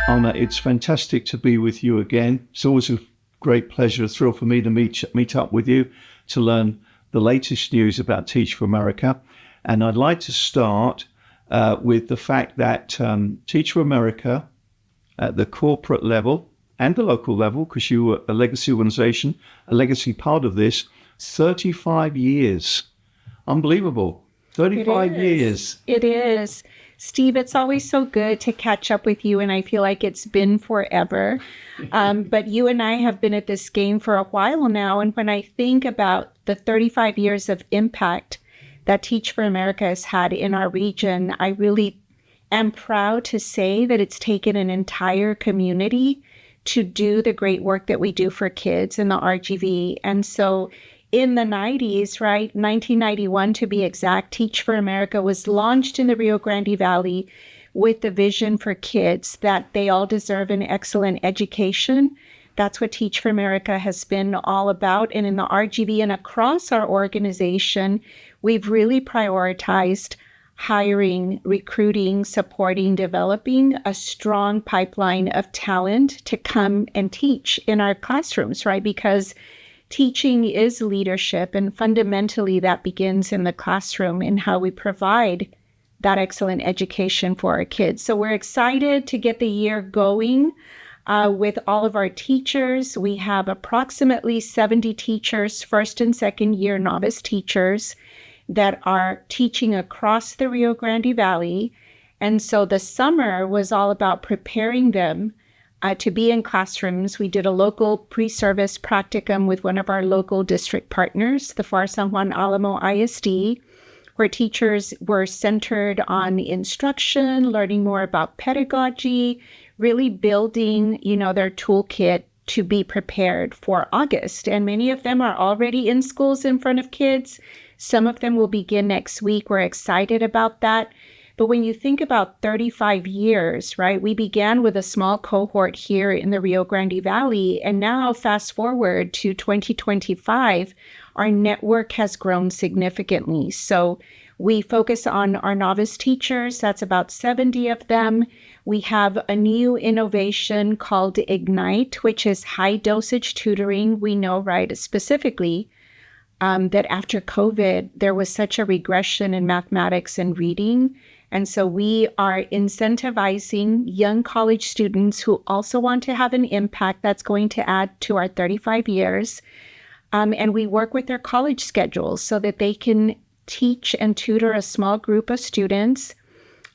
Anna, it's fantastic to be with you again. It's always a great pleasure, a thrill for me to meet up with you to learn the latest news about Teach for America. And I'd like to start with the fact that Teach for America at the corporate level and the local level, because you were a legacy organization, a legacy part of this, 35 years. Unbelievable. 35 years. It is. Steve, it's always so good to catch up with you, and I feel like it's been forever. But you and I have been at this game for a while now, and when I think about the 35 years of impact that Teach for America has had in our region, I really am proud to say that it's taken an entire community to do the great work that we do for kids in the RGV. And so in the 90s, right, 1991 to be exact, Teach for America was launched in the Rio Grande Valley with the vision for kids that they all deserve an excellent education. That's what Teach for America has been all about. And in the RGV and across our organization, we've really prioritized hiring, recruiting, supporting, developing a strong pipeline of talent to come and teach in our classrooms, right? Because teaching is leadership, and fundamentally that begins in the classroom in how we provide that excellent education for our kids. So we're excited to get the year going with all of our teachers. We have approximately 70 teachers, first and second year novice teachers that are teaching across the Rio Grande Valley. And so the summer was all about preparing them to be in classrooms. We did a local pre-service practicum with one of our local district partners, the Far San Juan Alamo ISD, where teachers were centered on instruction, learning more about pedagogy, really building, their toolkit to be prepared for August. And many of them are already in schools in front of kids. Some of them will begin next week. We're excited about that. But when you think about 35 years, right, we began with a small cohort here in the Rio Grande Valley. And now fast forward to 2025, our network has grown significantly. So we focus on our novice teachers. That's about 70 of them. We have a new innovation called Ignite, which is high dosage tutoring. We know, right, specifically that after COVID, there was such a regression in mathematics and reading. And so we are incentivizing young college students who also want to have an impact that's going to add to our 35 years. And we work with their college schedules so that they can teach and tutor a small group of students.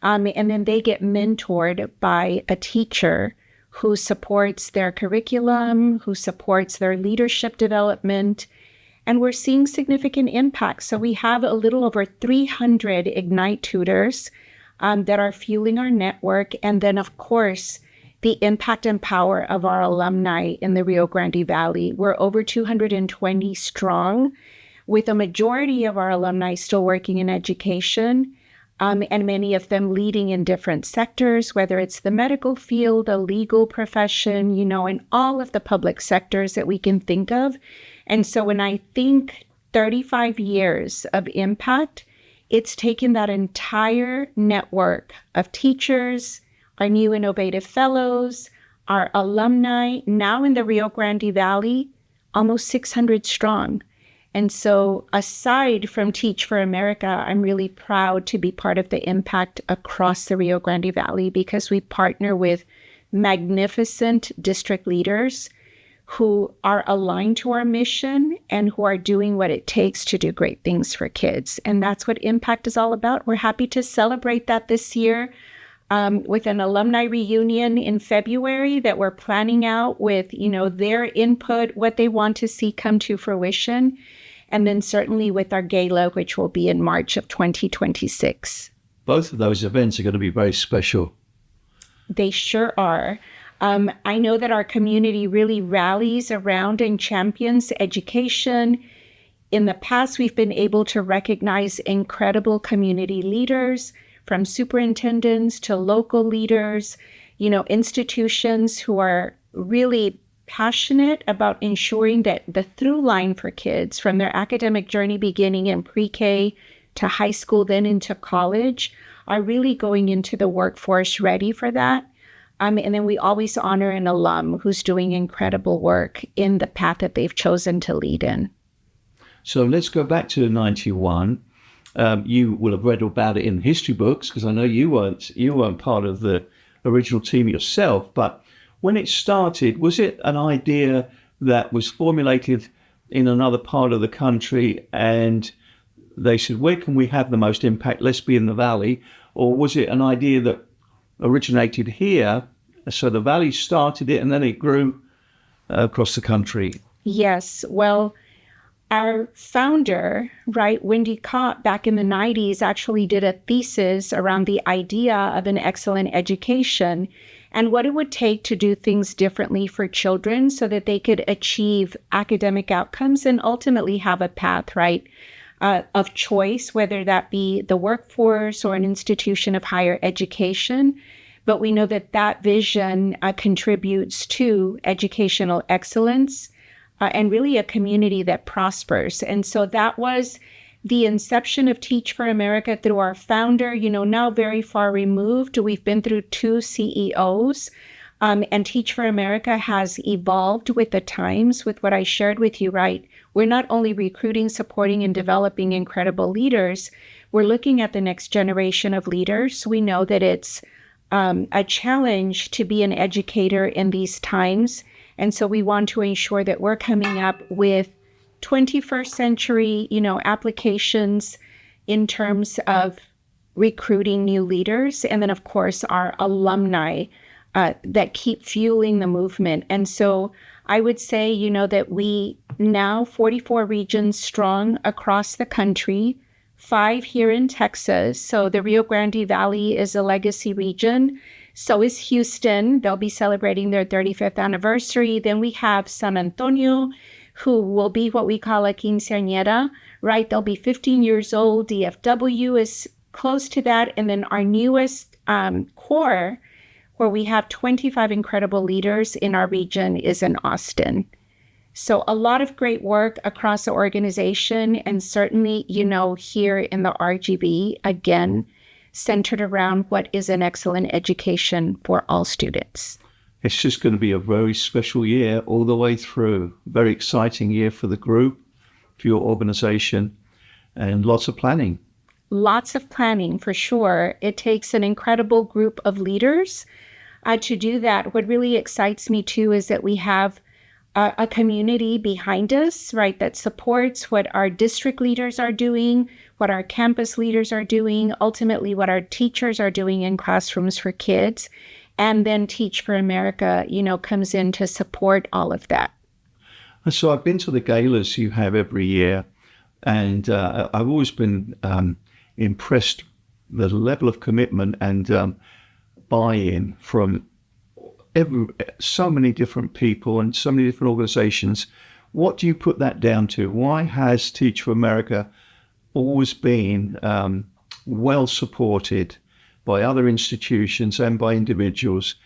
And then they get mentored by a teacher who supports their curriculum, who supports their leadership development. And we're seeing significant impact. So we have a little over 300 Ignite tutors that are fueling our network. And then, of course, the impact and power of our alumni in the Rio Grande Valley. We're over 220 strong, with a majority of our alumni still working in education, and many of them leading in different sectors, whether it's the medical field, a legal profession, in all of the public sectors that we can think of. And so when I think 35 years of impact, it's taken that entire network of teachers, our new innovative fellows, our alumni, now in the Rio Grande Valley, almost 600 strong. And so aside from Teach for America, I'm really proud to be part of the impact across the Rio Grande Valley, because we partner with magnificent district leaders who are aligned to our mission and who are doing what it takes to do great things for kids. And that's what impact is all about. We're happy to celebrate that this year with an alumni reunion in February that we're planning out with, their input, what they want to see come to fruition. And then certainly with our gala, which will be in March of 2026. Both of those events are going to be very special. They sure are. I know that our community really rallies around and champions education. In the past, we've been able to recognize incredible community leaders, from superintendents to local leaders, institutions who are really passionate about ensuring that the through line for kids from their academic journey beginning in pre-K to high school, then into college, are really going into the workforce ready for that. And then we always honor an alum who's doing incredible work in the path that they've chosen to lead in. So let's go back to 91. You will have read about it in history books, because I know you weren't part of the original team yourself. But when it started, was it an idea that was formulated in another part of the country, and they said, where can we have the most impact? Let's be in the Valley. Or was it an idea that originated here, so the Valley started it and then it grew across the country? Yes. Well, our founder, right, Wendy Kopp, back in the 90s, actually did a thesis around the idea of an excellent education and what it would take to do things differently for children so that they could achieve academic outcomes and ultimately have a path, right, of choice, whether that be the workforce or an institution of higher education. But we know that that vision contributes to educational excellence and really a community that prospers. And so that was the inception of Teach for America through our founder, now very far removed. We've been through 2 CEOs, and Teach for America has evolved with the times, with what I shared with you, right? We're not only recruiting, supporting, and developing incredible leaders, we're looking at the next generation of leaders. We know that it's a challenge to be an educator in these times. And so we want to ensure that we're coming up with 21st century, applications in terms of recruiting new leaders. And then, of course, our alumni that keep fueling the movement. And so I would say, that we now 44 regions strong across the country, 5 here in Texas. So the Rio Grande Valley is a legacy region. So is Houston. They'll be celebrating their 35th anniversary. Then we have San Antonio, who will be what we call a quinceañera, right? They'll be 15 years old. DFW is close to that. And then our newest core, where we have 25 incredible leaders in our region, is in Austin. So a lot of great work across the organization, and certainly, here in the RGV, again, centered around what is an excellent education for all students. It's just going to be a very special year all the way through. Very exciting year for the group, for your organization, and lots of planning. Lots of planning, for sure. It takes an incredible group of leaders to do that. What really excites me, too, is that we have a community behind us, right, that supports what our district leaders are doing, what our campus leaders are doing, ultimately what our teachers are doing in classrooms for kids. And then Teach for America, comes in to support all of that. So I've been to the galas you have every year, and I've always been impressed the level of commitment and buy-in from so many different people and so many different organizations. What do you put that down to? Why has Teach for America always been well supported by other institutions and by individuals?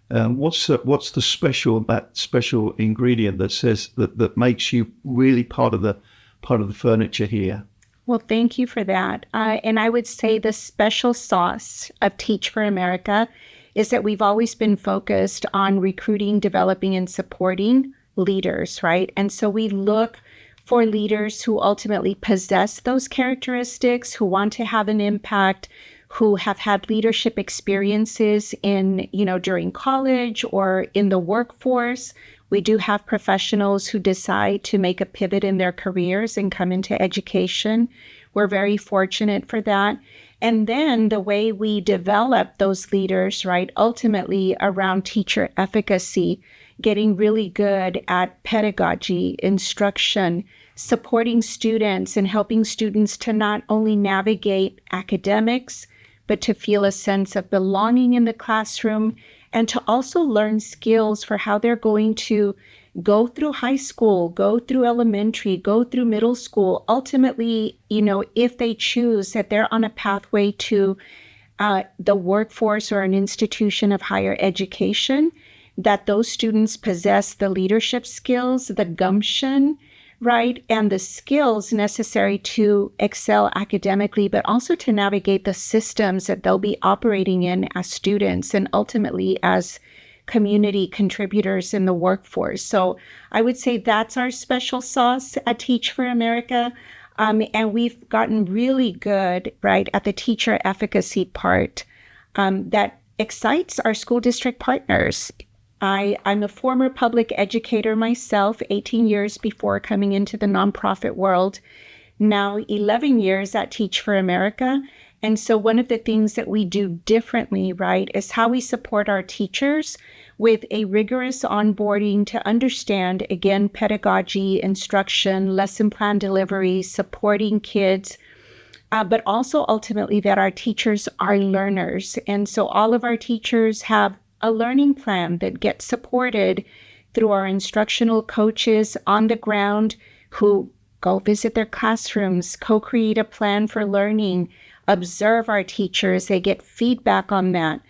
What's the special ingredient that says that makes you really part of the furniture here? Well, thank you for that. And I would say the special sauce of Teach for America is that we've always been focused on recruiting, developing, and supporting leaders, right? And so we look for leaders who ultimately possess those characteristics, who want to have an impact, who have had leadership experiences during college or in the workforce. We do have professionals who decide to make a pivot in their careers and come into education. We're very fortunate for that. And then the way we develop those leaders, right, ultimately around teacher efficacy, getting really good at pedagogy, instruction, supporting students and helping students to not only navigate academics, but to feel a sense of belonging in the classroom and to also learn skills for how they're going to go through high school, go through elementary, go through middle school. Ultimately, if they choose that they're on a pathway to the workforce or an institution of higher education, that those students possess the leadership skills, the gumption, right? And the skills necessary to excel academically, but also to navigate the systems that they'll be operating in as students and ultimately as community contributors in the workforce. So I would say that's our special sauce at Teach for America. And we've gotten really good, right, at the teacher efficacy part that excites our school district partners. I'm a former public educator myself, 18 years before coming into the nonprofit world, now 11 years at Teach for America. And so one of the things that we do differently, right, is how we support our teachers with a rigorous onboarding to understand, again, pedagogy, instruction, lesson plan delivery, supporting kids, but also ultimately that our teachers are learners. And so all of our teachers have a learning plan that gets supported through our instructional coaches on the ground who go visit their classrooms, co-create a plan for learning, observe our teachers, they get feedback on that.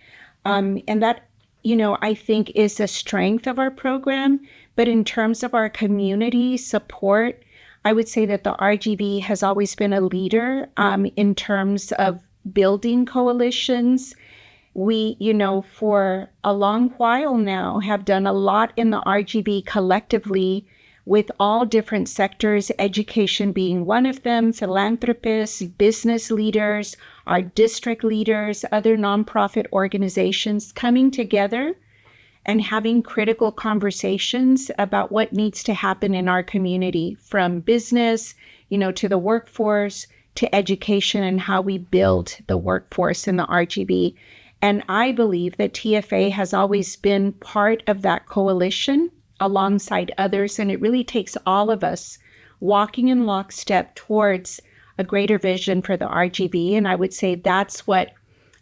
And that, I think is a strength of our program. But in terms of our community support, I would say that the RGV has always been a leader in terms of building coalitions. We, for a long while now have done a lot in the RGV collectively with all different sectors, education being one of them, philanthropists, business leaders, our district leaders, other nonprofit organizations coming together and having critical conversations about what needs to happen in our community, from business, to the workforce, to education, and how we build the workforce in the RGV. And I believe that TFA has always been part of that coalition alongside others. And it really takes all of us walking in lockstep towards a greater vision for the RGV. And I would say that's what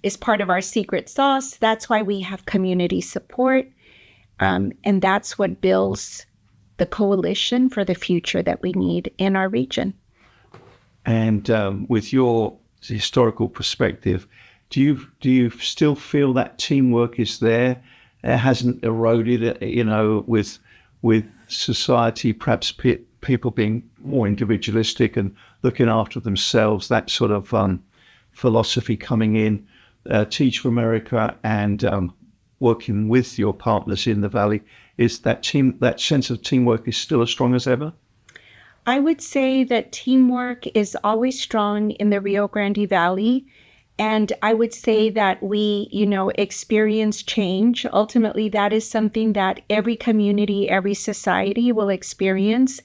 is part of our secret sauce. That's why we have community support. And that's what builds the coalition for the future that we need in our region. And with your historical perspective, do you still feel that teamwork is there? It hasn't eroded, with society, perhaps people being more individualistic and looking after themselves, that sort of philosophy coming in. Teach for America and working with your partners in the Valley, is that sense of teamwork is still as strong as ever? I would say that teamwork is always strong in the Rio Grande Valley. And I would say that we, experience change. Ultimately, that is something that every community, every society will experience.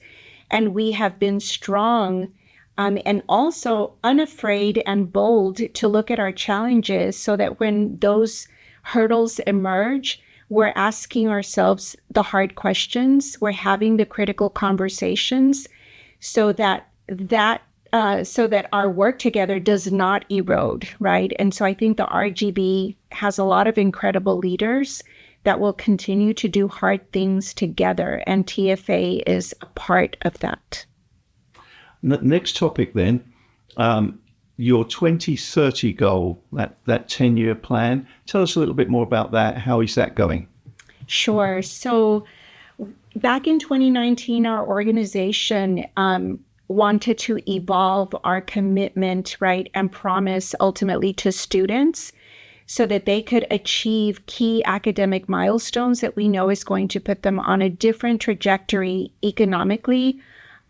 And we have been strong and also unafraid and bold to look at our challenges so that when those hurdles emerge, we're asking ourselves the hard questions. We're having the critical conversations so that our work together does not erode, right? And so I think the RGB has a lot of incredible leaders that will continue to do hard things together, and TFA is a part of that. Next topic then, your 2030 goal, that 10-year plan. Tell us a little bit more about that. How is that going? Sure. So back in 2019, our organization wanted to evolve our commitment, right, and promise ultimately to students so that they could achieve key academic milestones that we know is going to put them on a different trajectory economically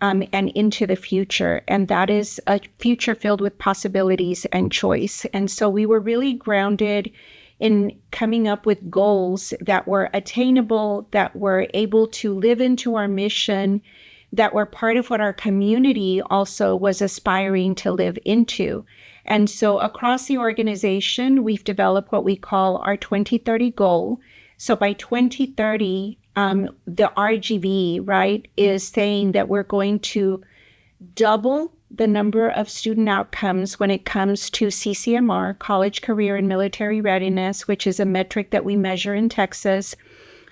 and into the future. And that is a future filled with possibilities and choice. And so we were really grounded in coming up with goals that were attainable, that were able to live into our mission, that were part of what our community also was aspiring to live into. And so across the organization, we've developed what we call our 2030 goal. So by 2030, the RGV, right, is saying that we're going to double the number of student outcomes when it comes to CCMR, College, Career, and Military Readiness, which is a metric that we measure in Texas,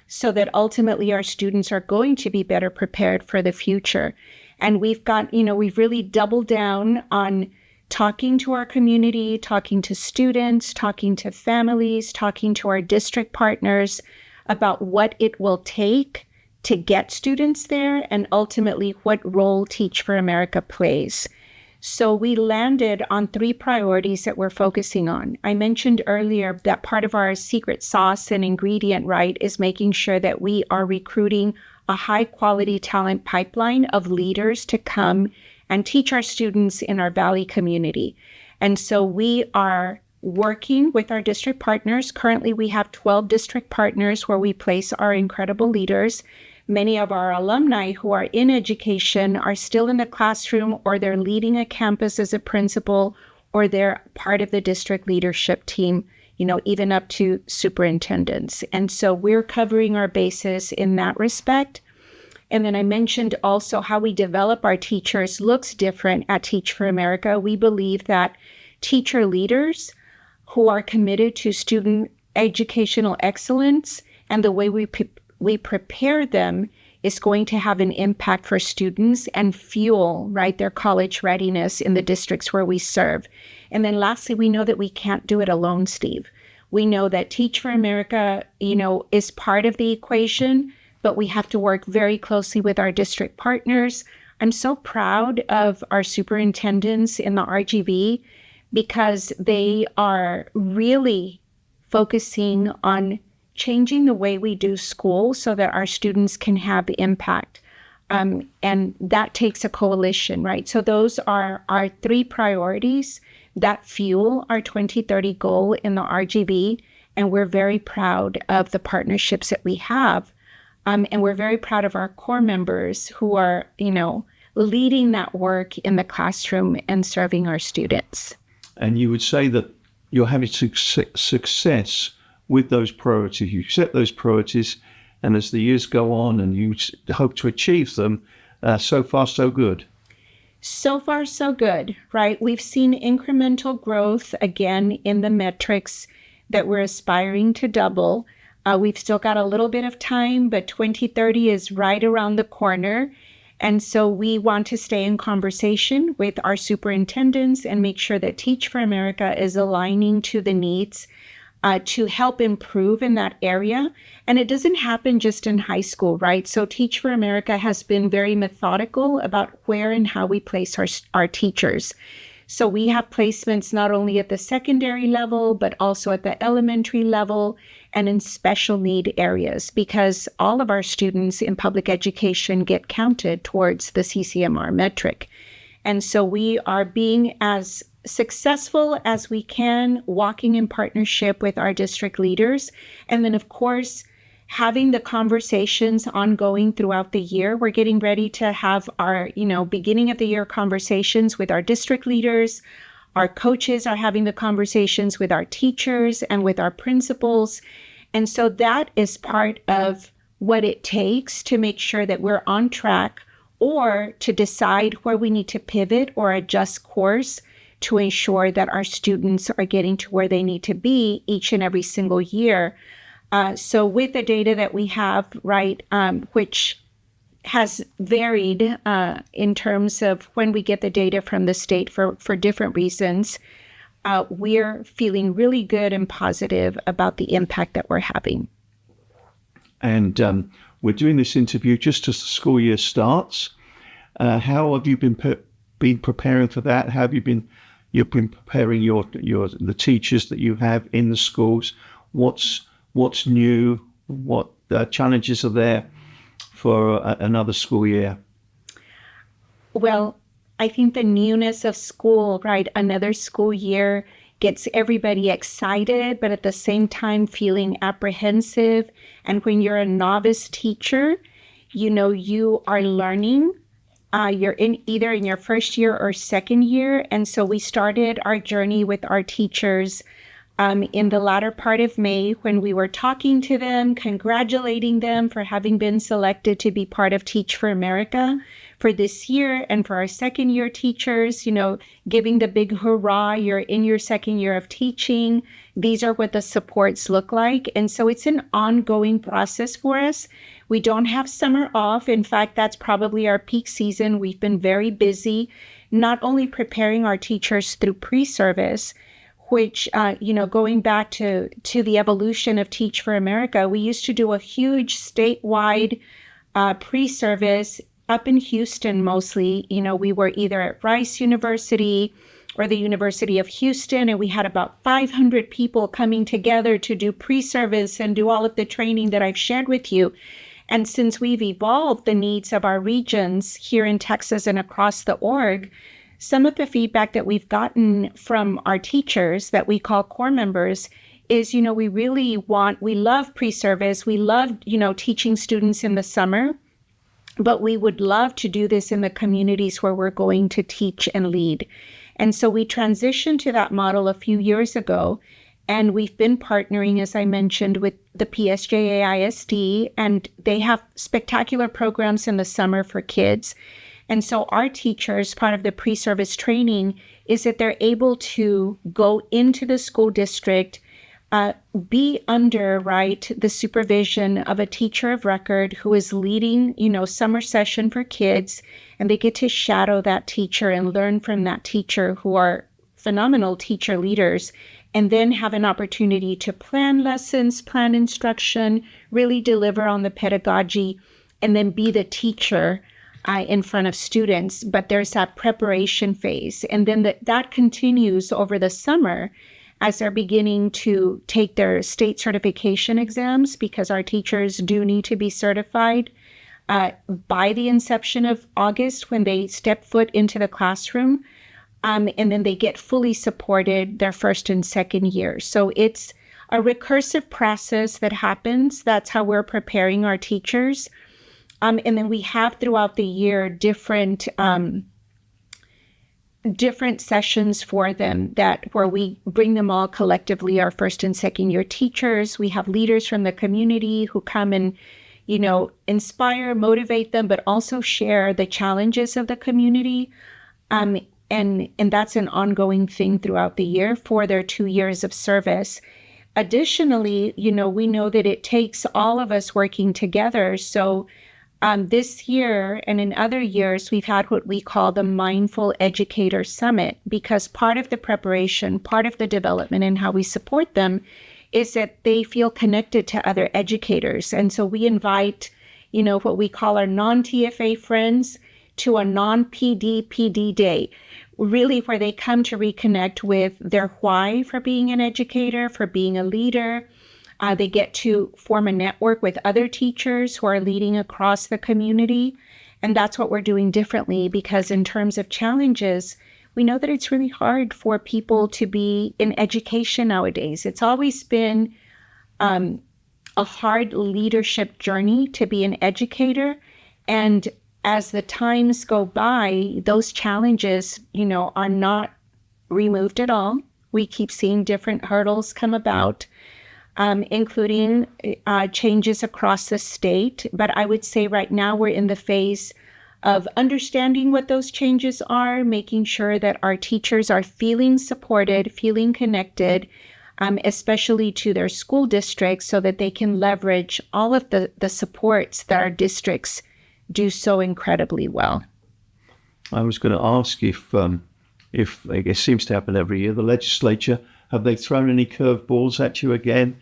so that ultimately our students are going to be better prepared for the future. And we've really doubled down on talking to our community, talking to students, talking to families, talking to our district partners about what it will take to get students there, and ultimately what role Teach for America plays. So we landed on 3 priorities that we're focusing on. I mentioned earlier that part of our secret sauce and ingredient, right, is making sure that we are recruiting a high quality talent pipeline of leaders to come and teach our students in our Valley community. And so we are working with our district partners. Currently, we have 12 district partners where we place our incredible leaders. Many of our alumni who are in education are still in the classroom, or they're leading a campus as a principal, or they're part of the district leadership team, even up to superintendents. And so we're covering our bases in that respect. And then I mentioned also how we develop our teachers looks different at Teach for America. We believe that teacher leaders who are committed to student educational excellence and the way we prepare them is going to have an impact for students and fuel, right, their college readiness in the districts where we serve. And then lastly, we know that we can't do it alone, Steve. We know that Teach for America, is part of the equation, but we have to work very closely with our district partners. I'm so proud of our superintendents in the RGV because they are really focusing on changing the way we do school so that our students can have impact. And that takes a coalition, right? So those are our 3 priorities that fuel our 2030 goal in the RGV. And we're very proud of the partnerships that we have. And we're very proud of our core members who are, leading that work in the classroom and serving our students. And you would say that you're having success with those priorities. You set those priorities, and as the years go on and you hope to achieve them, so far, so good. So far, so good, right? We've seen incremental growth again in the metrics that we're aspiring to double. We've still got a little bit of time, but 2030 is right around the corner. And so we want to stay in conversation with our superintendents and make sure that Teach for America is aligning to the needs to help improve in that area. And it doesn't happen just in high school, right? So Teach for America has been very methodical about where and how we place our teachers. So we have placements not only at the secondary level, but also at the elementary level and in special need areas, because all of our students in public education get counted towards the CCMR metric. And so we are being as successful as we can, walking in partnership with our district leaders. And then, of course, having the conversations ongoing throughout the year. We're getting ready to have our, beginning of the year conversations with our district leaders. Our coaches are having the conversations with our teachers and with our principals. And so that is part of what it takes to make sure that we're on track, or to decide where we need to pivot or adjust course to ensure that our students are getting to where they need to be each and every single year. So with the data that we have, right, which has varied in terms of when we get the data from the state for different reasons, we're feeling really good and positive about the impact that we're having. And we're doing this interview just as the school year starts. How have you been preparing for that? How have you've been preparing the teachers that you have in the schools? What's new? What challenges are there for another school year? Well, I think the newness of school, right? Another school year gets everybody excited, but at the same time feeling apprehensive. And when you're a novice teacher, you are learning. You're either in your first year or second year. And so we started our journey with our teachers in the latter part of May, when we were talking to them, congratulating them for having been selected to be part of Teach for America for this year. And for our second year teachers, giving the big hurrah, you're in your second year of teaching. These are what the supports look like. And so it's an ongoing process for us. We don't have summer off. In fact, that's probably our peak season. We've been very busy, not only preparing our teachers through pre-service, which, going back to the evolution of Teach for America, we used to do a huge statewide pre-service up in Houston mostly. We were either at Rice University or the University of Houston, and we had about 500 people coming together to do pre-service and do all of the training that I've shared with you. And since we've evolved the needs of our regions here in Texas and across the org, some of the feedback that we've gotten from our teachers that we call core members is, we love pre-service. We love, teaching students in the summer, but we would love to do this in the communities where we're going to teach and lead. And so we transitioned to that model a few years ago, and we've been partnering, as I mentioned, with the PSJA ISD, and they have spectacular programs in the summer for kids. And so our teachers, part of the pre-service training, is that they're able to go into the school district, be under, the supervision of a teacher of record who is leading, summer session for kids, and they get to shadow that teacher and learn from that teacher, who are phenomenal teacher leaders, and then have an opportunity to plan lessons, plan instruction, really deliver on the pedagogy, and then be the teacher in front of students. But there's that preparation phase. And then that continues over the summer as they're beginning to take their state certification exams, because our teachers do need to be certified by the inception of August when they step foot into the classroom. And then they get fully supported their first and second year. So it's a recursive process that happens. That's how we're preparing our teachers. And then we have throughout the year different sessions for them where we bring them all collectively, our first and second year teachers. We have leaders from the community who come and, inspire, motivate them, but also share the challenges of the community. And that's an ongoing thing throughout the year for their 2 years of service. Additionally, we know that it takes all of us working together. So this year and in other years, we've had what we call the Mindful Educator Summit, because part of the preparation, part of the development and how we support them is that they feel connected to other educators. And so we invite, what we call our non-TFA friends to a non-PD PD day, really where they come to reconnect with their why for being an educator, for being a leader. They get to form a network with other teachers who are leading across the community. And that's what we're doing differently, because in terms of challenges, we know that it's really hard for people to be in education nowadays. It's always been a hard leadership journey to be an educator. And as the times go by, those challenges, are not removed at all. We keep seeing different hurdles come about, including changes across the state. But I would say right now we're in the phase of understanding what those changes are, making sure that our teachers are feeling supported, feeling connected, especially to their school districts, so that they can leverage all of the supports that our districts do so incredibly well. I was going to ask if it seems to happen every year, the legislature, have they thrown any curveballs at you again?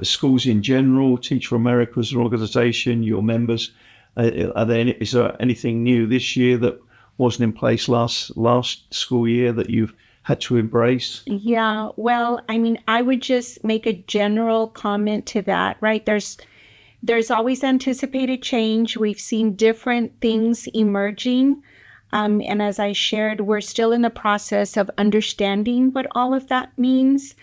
Schools in general, Teach for America as an organization, your members, is there anything new this year that wasn't in place last school year that you've had to embrace? Yeah, well, I would just make a general comment to that, right? There's always anticipated change. We've seen different things emerging. And as I shared, we're still in the process of understanding what all of that means.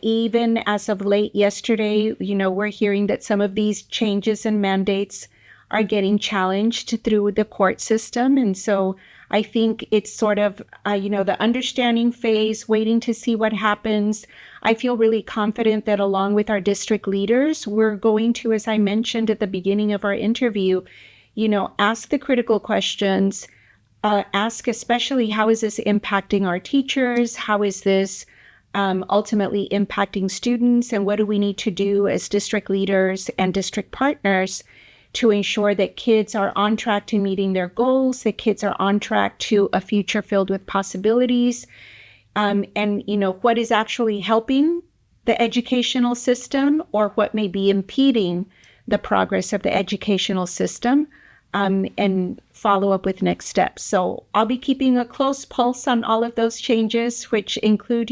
Even as of late yesterday, we're hearing that some of these changes and mandates are getting challenged through the court system. And so I think it's sort of, the understanding phase, waiting to see what happens. I feel really confident that along with our district leaders, we're going to, as I mentioned at the beginning of our interview, ask the critical questions, ask especially how is this impacting our teachers? How is this ultimately impacting students? And what do we need to do as district leaders and district partners to ensure that kids are on track to meeting their goals, that kids are on track to a future filled with possibilities, and what is actually helping the educational system or what may be impeding the progress of the educational system, and follow up with next steps. So I'll be keeping a close pulse on all of those changes, which include,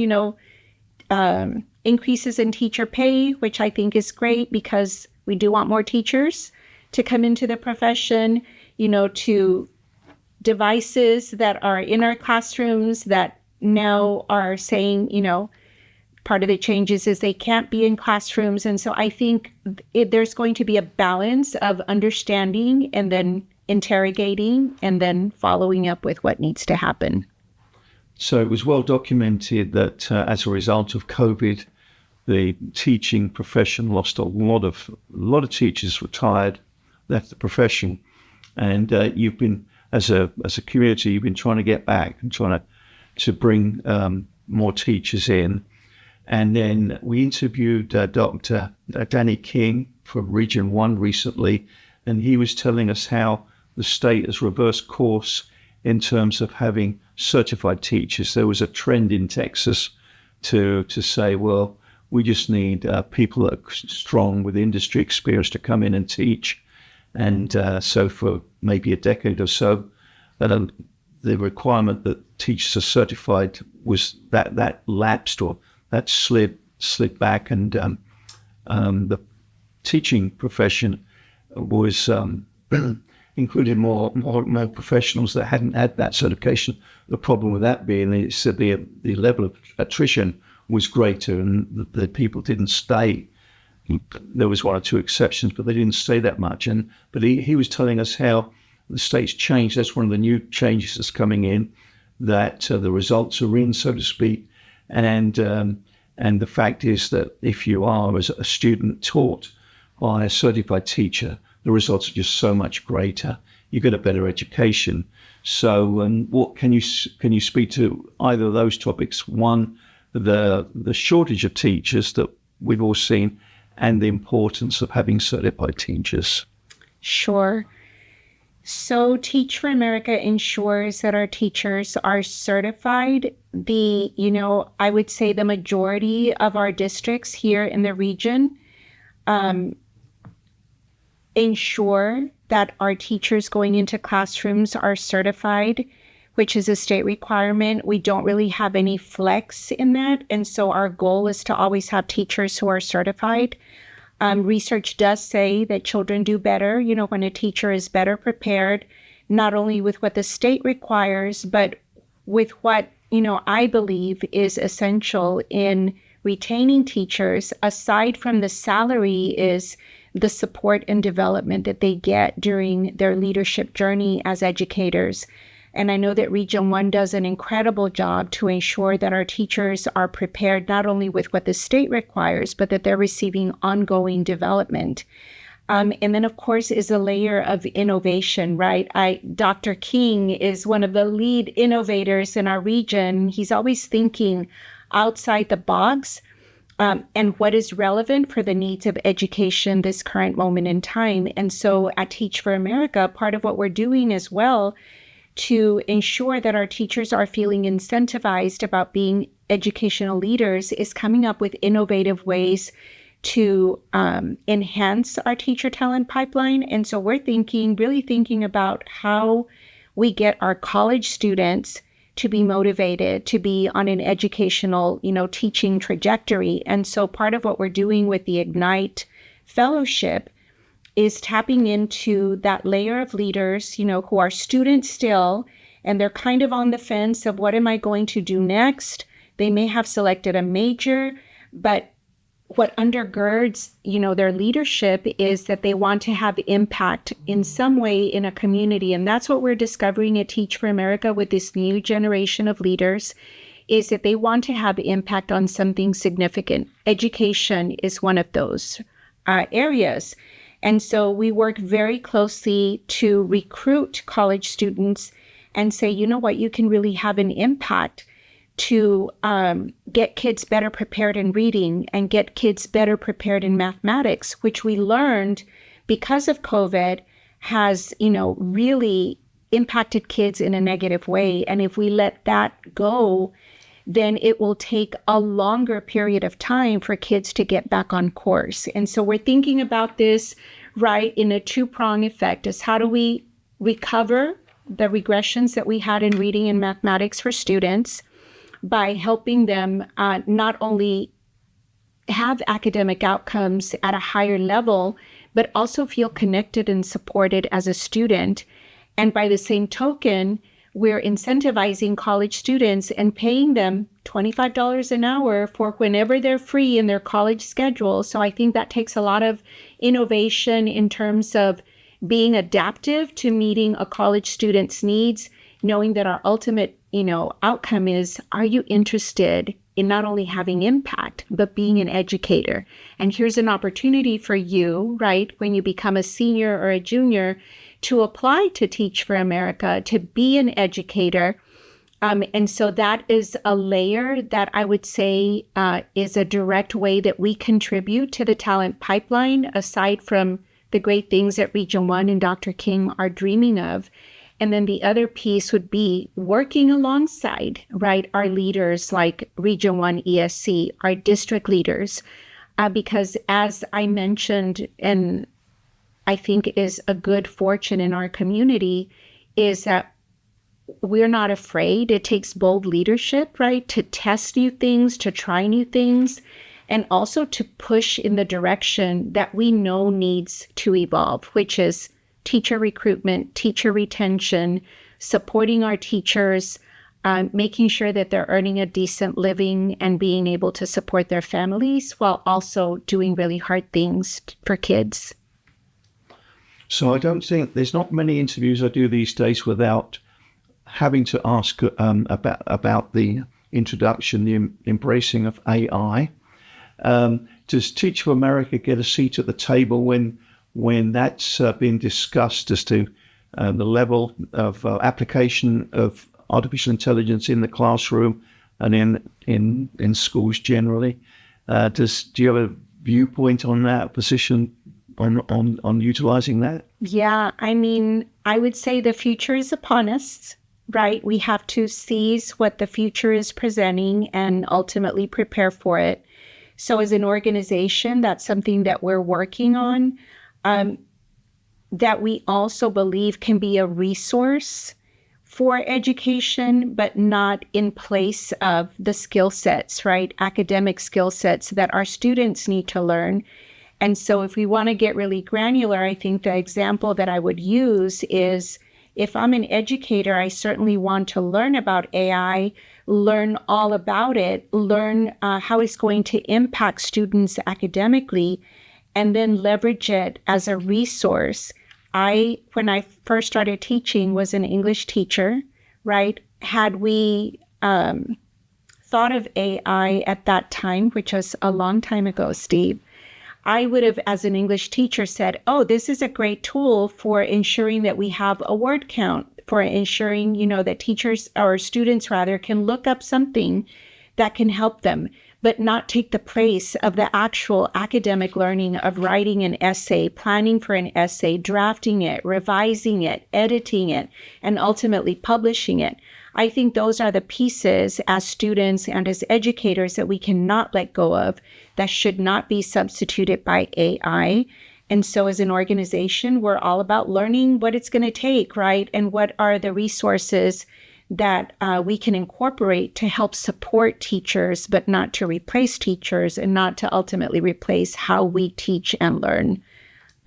increases in teacher pay, which I think is great because we do want more teachers to come into the profession, to devices that are in our classrooms that now are saying, part of the changes is they can't be in classrooms. And so I think there's going to be a balance of understanding and then interrogating and then following up with what needs to happen. So it was well documented that as a result of COVID, the teaching profession lost a lot of teachers retired, left the profession, and you've been as a community, you've been trying to get back and trying to bring more teachers in. And then we interviewed Dr. Danny King from Region 1 recently, and he was telling us how the state has reversed course in terms of having certified teachers. There was a trend in Texas to say, well, we just need people that are strong with industry experience to come in and teach. And so for maybe a decade or so, the requirement that teachers are certified was that lapsed, or that slid back, and the teaching profession was included more professionals that hadn't had that certification. The problem with that being is that the level of attrition was greater, and the people didn't stay. There was one or two exceptions, but they didn't stay that much. But he was telling us how the state's changed. That's one of the new changes that's coming in, that the results are in, so to speak. And the fact is that if you are, as a student, taught by a certified teacher, the results are just so much greater. You get a better education. So, what can you speak to either of those topics? One, the shortage of teachers that we've all seen, and the importance of having certified teachers. Sure. So Teach for America ensures that our teachers are certified. I would say the majority of our districts here in the region ensure that our teachers going into classrooms are certified, which is a state requirement. We don't really have any flex in that. And so our goal is to always have teachers who are certified. Research does say that children do better, when a teacher is better prepared, not only with what the state requires, but with what, I believe is essential in retaining teachers, aside from the salary, is the support and development that they get during their leadership journey as educators. And I know that Region 1 does an incredible job to ensure that our teachers are prepared not only with what the state requires, but that they're receiving ongoing development. And then, of course, is a layer of innovation, right? Dr. King is one of the lead innovators in our region. He's always thinking outside the box and what is relevant for the needs of education this current moment in time. And so at Teach for America, part of what we're doing as well to ensure that our teachers are feeling incentivized about being educational leaders is coming up with innovative ways to enhance our teacher talent pipeline. And so we're really thinking about how we get our college students to be motivated, to be on an educational, teaching trajectory. And so part of what we're doing with the Ignite Fellowship is tapping into that layer of leaders, who are students still, and they're kind of on the fence of what am I going to do next? They may have selected a major, but what undergirds, their leadership is that they want to have impact in some way in a community. And that's what we're discovering at Teach for America with this new generation of leaders, is that they want to have impact on something significant. Education is one of those areas. And so we work very closely to recruit college students and say, you know what, you can really have an impact to get kids better prepared in reading and get kids better prepared in mathematics, which we learned because of COVID has, really impacted kids in a negative way. And if we let that go, then it will take a longer period of time for kids to get back on course. And so we're thinking about this, right, in a two-prong effect, is how do we recover the regressions that we had in reading and mathematics for students by helping them not only have academic outcomes at a higher level, but also feel connected and supported as a student. And by the same token, we're incentivizing college students and paying them $25 an hour for whenever they're free in their college schedule. So I think that takes a lot of innovation in terms of being adaptive to meeting a college student's needs, knowing that our ultimate, outcome is, are you interested in not only having impact, but being an educator? And here's an opportunity for you, right, when you become a senior or a junior, to apply to Teach for America, to be an educator. And so that is a layer that I would say is a direct way that we contribute to the talent pipeline, aside from the great things that Region 1 and Dr. King are dreaming of. And then the other piece would be working alongside, right, our leaders like Region 1 ESC, our district leaders, because as I mentioned, and I think is a good fortune in our community, is that we're not afraid. It takes bold leadership, right, to test new things, to try new things, and also to push in the direction that we know needs to evolve, which is teacher recruitment, teacher retention, supporting our teachers, making sure that they're earning a decent living and being able to support their families while also doing really hard things for kids. So I don't think there's not many interviews I do these days without having to ask about the introduction, the embracing of AI. Does Teach for America get a seat at the table when that's been discussed as to the level of application of artificial intelligence in the classroom and in schools generally? Do you have a viewpoint on that, position on utilizing that? Yeah, I mean, I would say the future is upon us, right? We have to seize what the future is presenting and ultimately prepare for it. So as an organization, that's something that we're working on, that we also believe can be a resource for education, but not in place of the skill sets, right? Academic skill sets that our students need to learn. And so if we want to get really granular, I think the example that I would use is, if I'm an educator, I certainly want to learn about AI, learn all about it, learn how it's going to impact students academically, and then leverage it as a resource. When I first started teaching, was an English teacher, right? Had we thought of AI at that time, which was a long time ago, Steve, I would have, as an English teacher, said, oh, this is a great tool for ensuring that we have a word count, for ensuring, that teachers or students rather can look up something that can help them, but not take the place of the actual academic learning of writing an essay, planning for an essay, drafting it, revising it, editing it, and ultimately publishing it. I think those are the pieces as students and as educators that we cannot let go of, that should not be substituted by AI. And so as an organization, we're all about learning what it's going to take, right? And what are the resources that we can incorporate to help support teachers, but not to replace teachers and not to ultimately replace how we teach and learn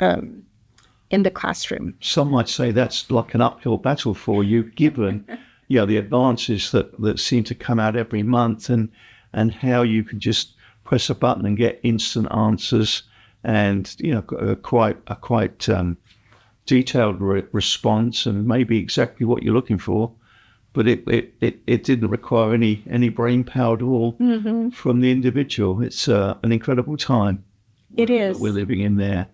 in the classroom. Some might say that's like an uphill battle for you, given the advances that seem to come out every month, and how you can just press a button and get instant answers, and a quite detailed response, and maybe exactly what you're looking for. But it didn't require any brain power at all from the individual. It's an incredible time. It is. We're living in there.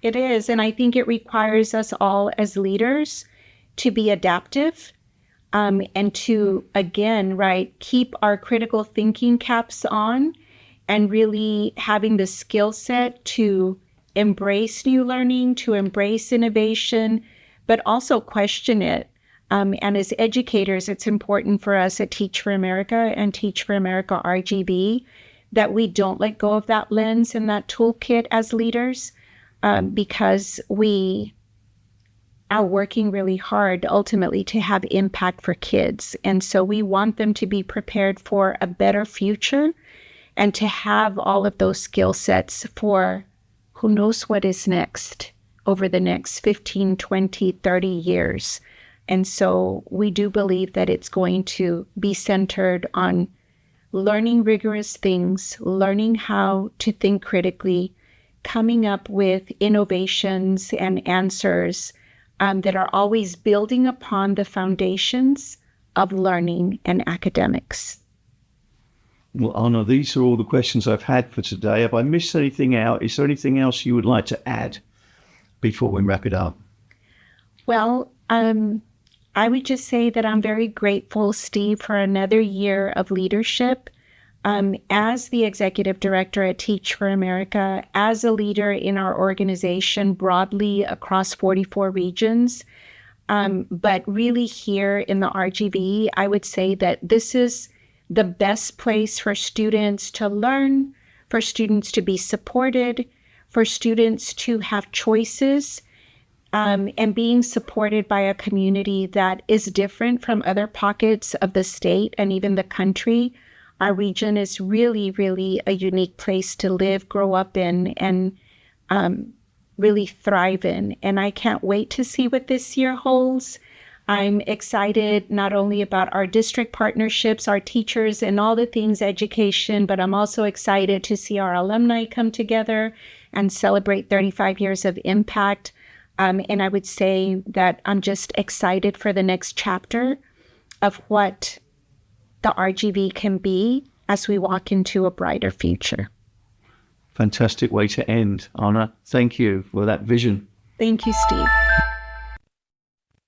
It is. And I think it requires us all as leaders to be adaptive and to, again, right, keep our critical thinking caps on and really having the skill set to embrace new learning, to embrace innovation, but also question it. And as educators, it's important for us at Teach for America and Teach for America RGV that we don't let go of that lens and that toolkit as leaders, because we are working really hard ultimately to have impact for kids. And so we want them to be prepared for a better future and to have all of those skill sets for who knows what is next over the next 15, 20, 30 years. And so we do believe that it's going to be centered on learning rigorous things, learning how to think critically, coming up with innovations and answers that are always building upon the foundations of learning and academics. Well, Anna, these are all the questions I've had for today. Have I missed anything out? Is there anything else you would like to add before we wrap it up? Well, I would just say that I'm very grateful, Steve, for another year of leadership. As the executive director at Teach for America, as a leader in our organization broadly across 44 regions, but really here in the RGV, I would say that this is the best place for students to learn, for students to be supported, for students to have choices, and being supported by a community that is different from other pockets of the state and even the country. Our region is really, really a unique place to live, grow up in, and really thrive in. And I can't wait to see what this year holds. I'm excited not only about our district partnerships, our teachers, and all the things education, but I'm also excited to see our alumni come together and celebrate 35 years of impact. And I would say that I'm just excited for the next chapter of what the RGV can be as we walk into a brighter future. Fantastic way to end, Anna. Thank you for that vision. Thank you, Steve.